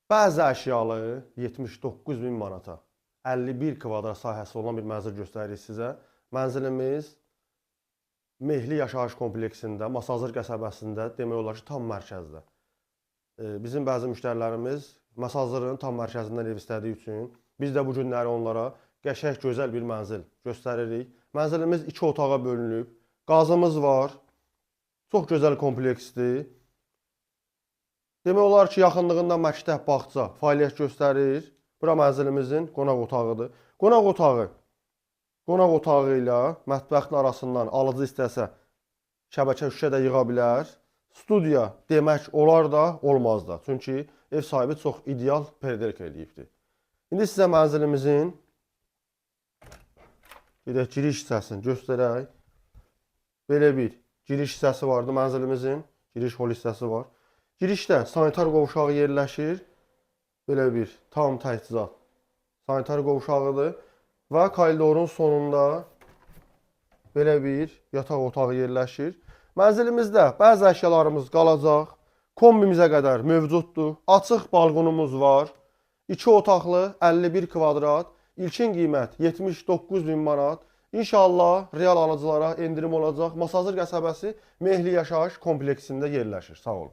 Bəzi əşyaları 79 min manata, 51 kvadrat sahəsi olan bir mənzil göstəririk sizə. Mənzilimiz Mehli yaşayış kompleksində, Masazır qəsəbəsində, demək olar ki, tam mərkəzdə. Bizim bəzi müştərilərimiz Masazırın tam mərkəzindən ev istədiyi üçün biz də bu günləri onlara qəşəng, gözəl bir mənzil göstəririk. Mənzilimiz 2 otağa bölünüb, qazımız var, çox gözəl kompleksdir. Demək olar ki, yaxınlığında məktəb, bağça fəaliyyət göstərir. Bura mənzilimizin qonaq otağıdır. Qonaq otağı ilə mətbəxin arasından alıcı istəsə şəbəkə şüşə də yığa bilər. Studiya demək olar da, olmaz da. Çünki ev sahibi çox ideal perdelka eləyibdir. İndi sizə mənzilimizin giriş hissəsini göstərək. Belə bir giriş hissəsi vardı mənzilimizin. Giriş hol hissəsi var. Girişdə sanitar qovşağı yerləşir. Belə bir tam təchizat sanitar qovşağıdır. Və koridorun sonunda belə bir yataq otağı yerləşir. Mənzilimizdə bəzi əşyalarımız qalacaq. Kombimizə qədər mövcuddur. Açıq balkonumuz var. 2 otaqlı 51 kvadrat. İlkin qiymət 79 min manat. İnşallah real alıcılara endirim olacaq. Masazır qəsəbəsi Mehli yaşayış kompleksində yerləşir. Sağ olun.